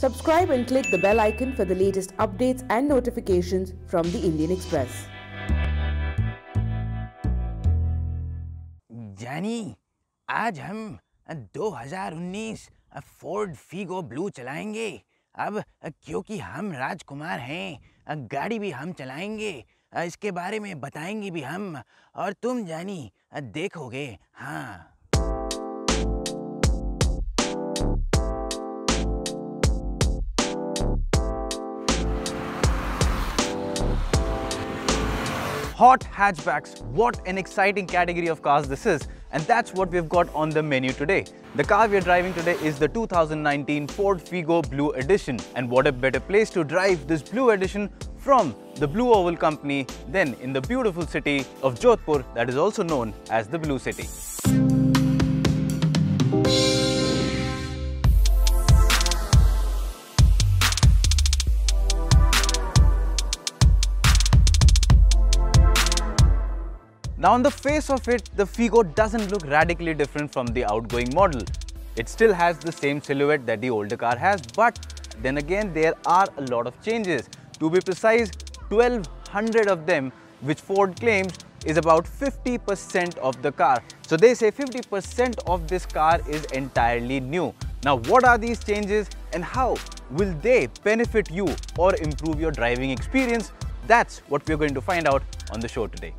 Subscribe and click the bell icon for the latest updates and notifications from the Indian Express. जानी, आज हम 2019 Ford Figo blue चलाएंगे। अब क्योंकि हम राजकुमार हैं, गाड़ी भी हम चलाएंगे, इसके बारे में बताएंगे भी हम, और तुम जानी देखोगे। हाँ, Hot hatchbacks, what an exciting category of cars this is, and that's what we've got on the menu today. The car we're driving today is the 2019 Ford Figo Blue Edition, and what a better place to drive this Blue Edition from the Blue Oval Company than in the beautiful city of Jodhpur that is also known as the Blue City. Now on the face of it, the Figo doesn't look radically different from the outgoing model. It still has the same silhouette that the older car has, but then again there are a lot of changes. To be precise, 1200 of them, which Ford claims is about 50% of the car. So they say 50% of this car is entirely new. Now what are these changes and how will they benefit you or improve your driving experience? That's what we're going to find out on the show today.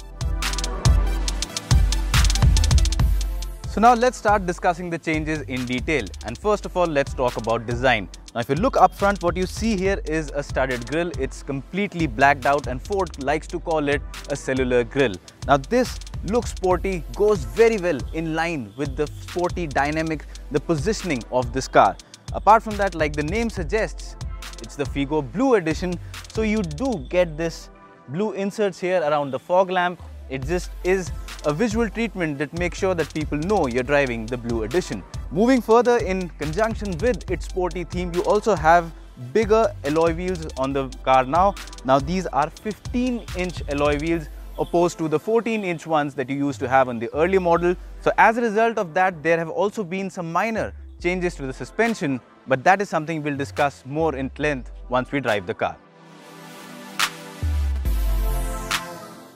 So now let's start discussing the changes in detail, and first of all let's talk about design. Now if you look up front, what you see here is a studded grille. It's completely blacked out and Ford likes to call it a cellular grille. Now this looks sporty, goes very well in line with the sporty dynamic, the positioning of this car. Apart from that, like the name suggests, it's the Figo Blue Edition, so you do get this blue inserts here around the fog lamp. It just is a visual treatment that makes sure that people know you're driving the Blue Edition. Moving further, in conjunction with its sporty theme, you also have bigger alloy wheels on the car now. Now these are 15-inch alloy wheels opposed to the 14-inch ones that you used to have on the early model. So as a result of that, there have also been some minor changes to the suspension, but that is something we'll discuss more in length once we drive the car.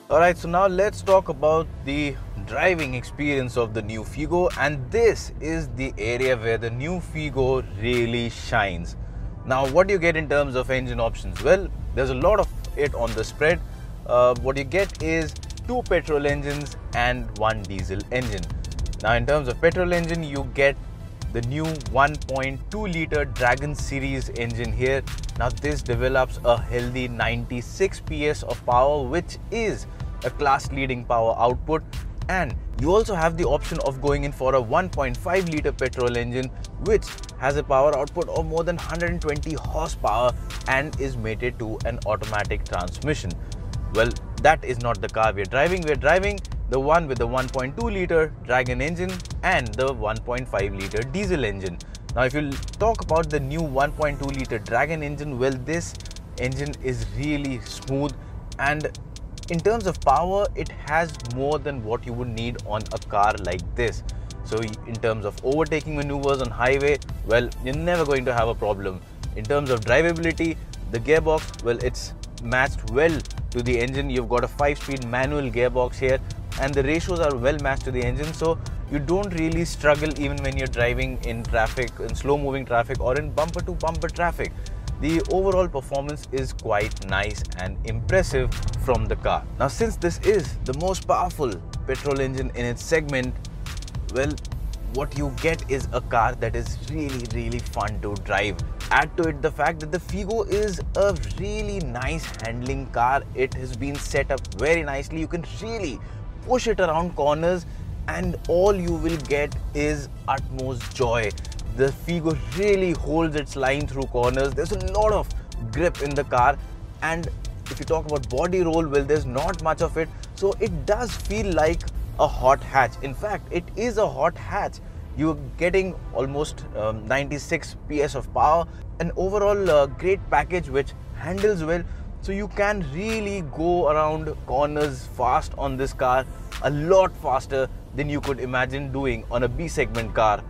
Alright, so now let's talk about the driving experience of the new Figo, and this is the area where the new Figo really shines. Now what do you get in terms of engine options? Well, there's a lot of it on the spread. What you get is 2 petrol engines and 1 diesel engine. Now in terms of petrol engine, you get the new 1.2 litre Dragon series engine here. Now this develops a healthy 96 PS of power, which is a class leading power output, and you also have the option of going in for a 1.5 litre petrol engine, which has a power output of more than 120 horsepower and is mated to an automatic transmission. Well, that is not the car we're driving. We're driving the one with the 1.2 litre Dragon engine and the 1.5 litre diesel engine. Now if you talk about the new 1.2 litre Dragon engine, well, this engine is really smooth, and in terms of power, it has more than what you would need on a car like this. So in terms of overtaking maneuvers on highway, well, you're never going to have a problem. In terms of drivability, the gearbox, well, it's matched well to the engine. You've got a 5-speed manual gearbox here, and the ratios are well matched to the engine, so you don't really struggle even when you're driving in traffic, in slow moving traffic or in bumper to bumper traffic. The overall performance is quite nice and impressive from the car. Now since this is the most powerful petrol engine in its segment, well, what you get is a car that is really fun to drive. Add to it the fact that the Figo is a really nice handling car. It has been set up very nicely. You can really push it around corners and all you will get is utmost joy. The Figo really holds its line through corners. There's a lot of grip in the car, and if you talk about body roll, well, there's not much of it, so it does feel like a hot hatch. In fact, it is a hot hatch. You're getting almost 96 PS of power, an overall great package which handles well, so you can really go around corners fast on this car, a lot faster than you could imagine doing on a B segment car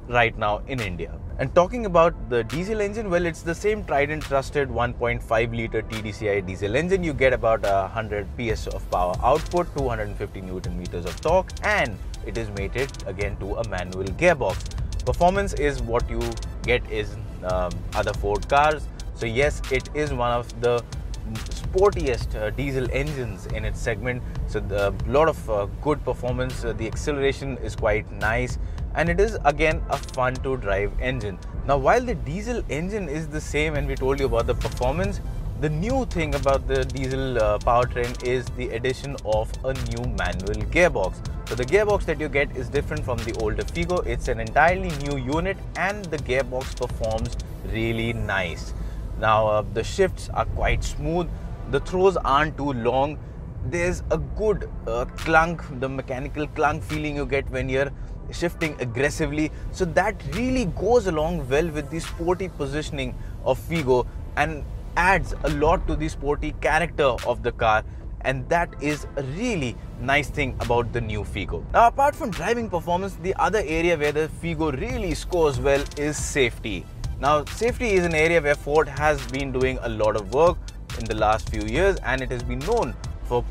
right now in India. And talking about the diesel engine, well, it's the same tried and trusted 1.5 liter TDCI diesel engine. You get about 100 PS of power output, 250 Newton meters of torque, and it is mated again to a manual gearbox. Performance is what you get is other Ford cars. So yes, it is one of the sportiest diesel engines in its segment. So a lot of good performance. The acceleration is quite nice, and it is again a fun to drive engine. Now, while the diesel engine is the same and we told you about the performance, the new thing about the diesel powertrain is the addition of a new manual gearbox. So the gearbox that you get is different from the older Figo. It's an entirely new unit and the gearbox performs really nice. Now the shifts are quite smooth, the throws aren't too long. There's a good clunk, the mechanical clunk feeling you get when you're shifting aggressively. So that really goes along well with the sporty positioning of Figo and adds a lot to the sporty character of the car. And that is a really nice thing about the new Figo. Now, apart from driving performance, the other area where the Figo really scores well is safety. Now, safety is an area where Ford has been doing a lot of work in the last few years, and it has been known for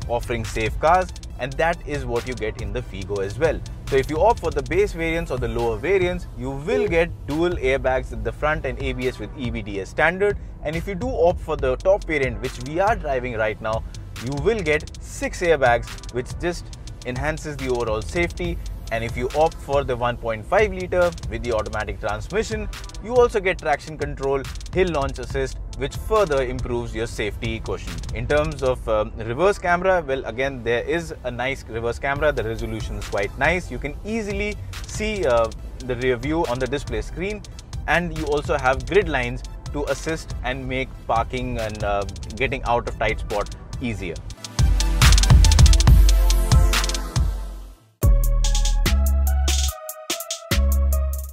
offering safe cars, and that is what you get in the Figo as well. So if you opt for the base variants or the lower variants, you will get dual airbags at the front and ABS with EBD as standard. And if you do opt for the top variant, which we are driving right now, you will get 6 airbags, which just enhances the overall safety. And if you opt for the 1.5 liter with the automatic transmission, you also get traction control, hill launch assist, which further improves your safety quotient. In terms of reverse camera, well, again, there is a nice reverse camera. The resolution is quite nice. You can easily see the rear view on the display screen, and you also have grid lines to assist and make parking and getting out of tight spot easier.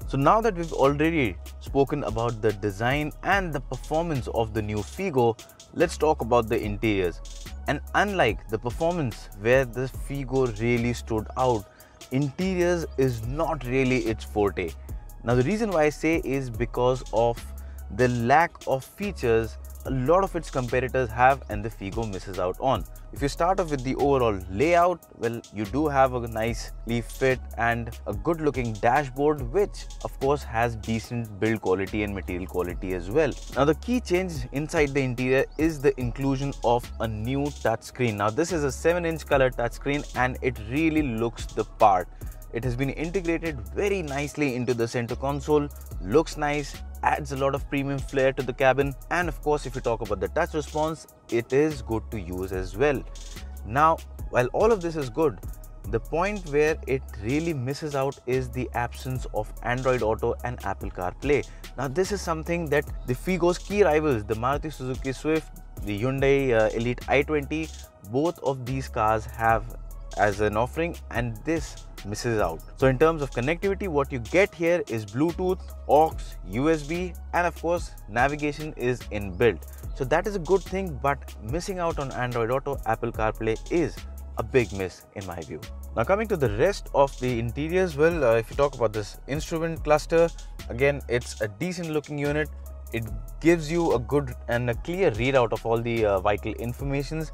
So now that we've already spoken about the design and the performance of the new Figo, let's talk about the interiors. And unlike the performance where the Figo really stood out, interiors is not really its forte. Now the reason why I say is because of the lack of features a lot of its competitors have and the Figo misses out on. If you start off with the overall layout, well, you do have a nicely fit and a good looking dashboard, which of course has decent build quality and material quality as well. Now the key change inside the interior is the inclusion of a new touchscreen. Now this is a 7-inch color touchscreen and it really looks the part. It has been integrated very nicely into the center console, looks nice, adds a lot of premium flair to the cabin, and of course if you talk about the touch response, it is good to use as well. Now while all of this is good, the point where it really misses out is the absence of Android Auto and Apple CarPlay. Now this is something that the Figo's key rivals, the Maruti Suzuki Swift, the Hyundai Elite i20, both of these cars have as an offering, and this misses out. So in terms of connectivity, what you get here is Bluetooth, aux, USB, and of course navigation is inbuilt. So that is a good thing, but missing out on Android Auto, Apple CarPlay is a big miss in my view. Now coming to the rest of the interiors, well, if you talk about this instrument cluster, again it's a decent looking unit. It gives you a good and a clear readout of all the vital informations.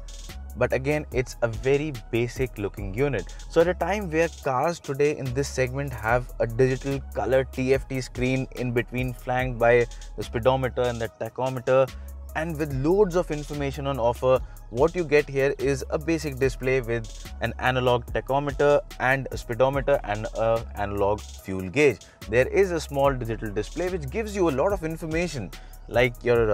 But again, it's a very basic looking unit. So at a time where cars today in this segment have a digital color TFT screen in between, flanked by the speedometer and the tachometer, and with loads of information on offer, what you get here is a basic display with an analog tachometer and a speedometer and an analog fuel gauge. There is a small digital display which gives you a lot of information like your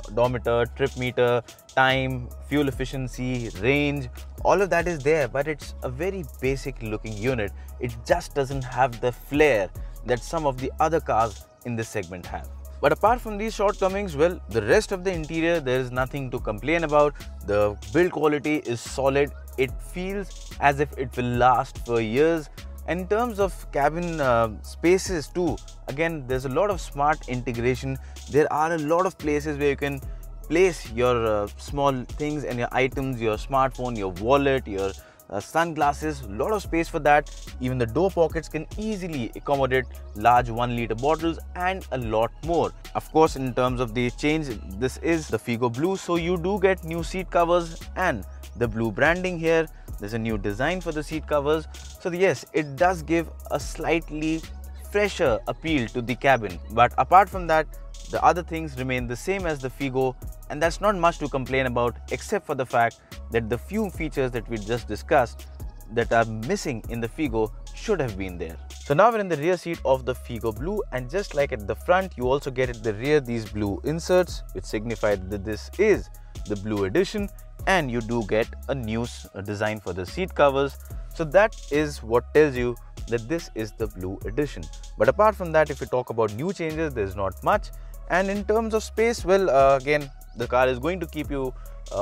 odometer, trip meter, time, fuel efficiency, range, all of that is there, but it's a very basic looking unit. It just doesn't have the flair that some of the other cars in this segment have. But apart from these shortcomings, well, the rest of the interior, there is nothing to complain about. The build quality is solid. It feels as if it will last for years. In terms of cabin spaces too, again, there's a lot of smart integration. There are a lot of places where you can place your small things and your items, your smartphone, your wallet, your sunglasses, lot of space for that. Even the door pockets can easily accommodate large 1 liter bottles and a lot more. Of course, in terms of the change, this is the Figo Blue, so you do get new seat covers and the blue branding here. There's a new design for the seat covers. So yes, it does give a slightly fresher appeal to the cabin. But apart from that, the other things remain the same as the Figo, and that's not much to complain about, except for the fact that the few features that we just discussed that are missing in the Figo should have been there. So now we're in the rear seat of the Figo Blue, and just like at the front, you also get at the rear these blue inserts, which signify that this is the Blue Edition, and you do get a new design for the seat covers. So that is what tells you that this is the Blue Edition. But apart from that, if we talk about new changes, there's not much. And in terms of space, well, again, the car is going to keep you,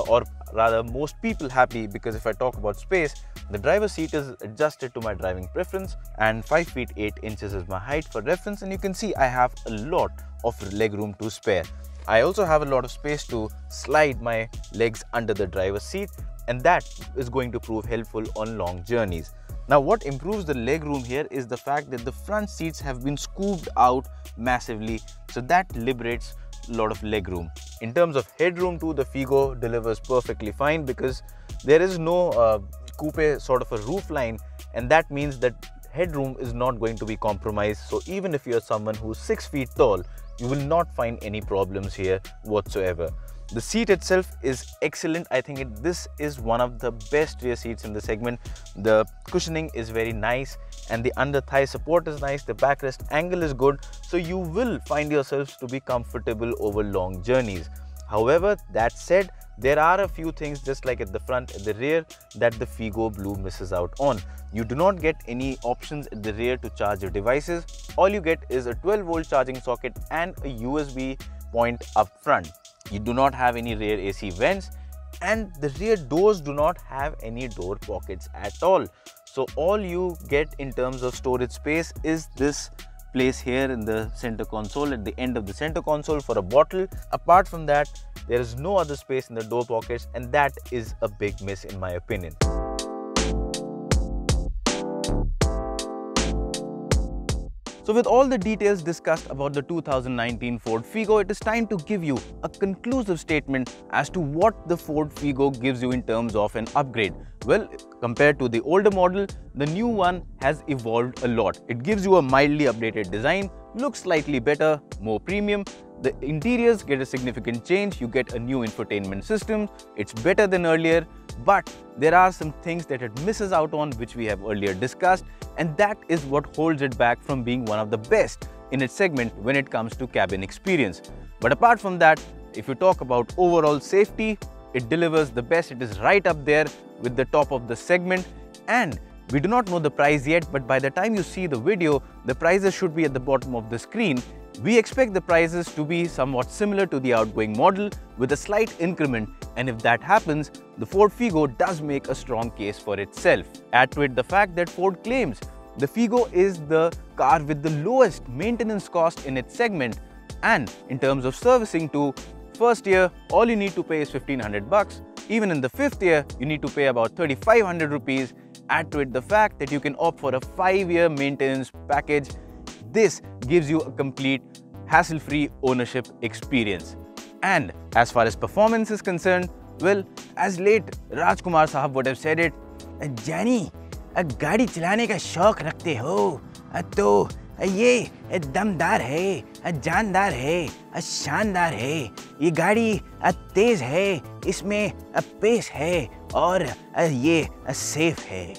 or rather most people, happy, because if I talk about space, the driver's seat is adjusted to my driving preference, and 5 feet 8 inches is my height for reference, and you can see I have a lot of leg room to spare. I also have a lot of space to slide my legs under the driver's seat, and that is going to prove helpful on long journeys. Now, what improves the leg room here is the fact that the front seats have been scooped out massively, so that liberates a lot of leg room. In terms of headroom too, the Figo delivers perfectly fine, because there is no coupe sort of a roof line, and that means that headroom is not going to be compromised. So even if you're someone who's 6 feet tall, you will not find any problems here whatsoever. The seat itself is excellent. I think this is one of the best rear seats in the segment. The cushioning is very nice, and the under thigh support is nice. The backrest angle is good, so you will find yourselves to be comfortable over long journeys. However, that said, there are a few things, just like at the front, at the rear, that the Figo Blue misses out on. You do not get any options at the rear to charge your devices. All you get is a 12-volt charging socket and a USB point up front. You do not have any rear AC vents, and the rear doors do not have any door pockets at all. So all you get in terms of storage space is this place here in the center console, at the end of the center console, for a bottle. Apart from that, there is no other space in the door pockets, and that is a big miss in my opinion. So with all the details discussed about the 2019 Ford Figo, it is time to give you a conclusive statement as to what the Ford Figo gives you in terms of an upgrade. Well, compared to the older model, the new one has evolved a lot. It gives you a mildly updated design, looks slightly better, more premium. The interiors get a significant change. You get a new infotainment system. It's better than earlier, but there are some things that it misses out on, which we have earlier discussed, and that is what holds it back from being one of the best in its segment when it comes to cabin experience. But apart from that, if you talk about overall safety, it delivers the best. It is right up there with the top of the segment, and we do not know the price yet, but by the time you see the video, the prices should be at the bottom of the screen. We expect the prices to be somewhat similar to the outgoing model with a slight increment, and if that happens, the Ford Figo does make a strong case for itself. Add to it the fact that Ford claims the Figo is the car with the lowest maintenance cost in its segment, and in terms of servicing too, first year all you need to pay is 1500 bucks. Even in the 5th year, you need to pay about 3500 rupees. Add to it the fact that you can opt for a 5-year maintenance package. This gives you a complete hassle-free ownership experience. And as far as performance is concerned, well, as late Rajkumar Sahab would have said it, Jani, गाड़ी चलाने का शौक रखते हो तो ये दमदार है, जानदार है, शानदार है, ये गाड़ी तेज है, इसमें पेस है और ये सेफ है.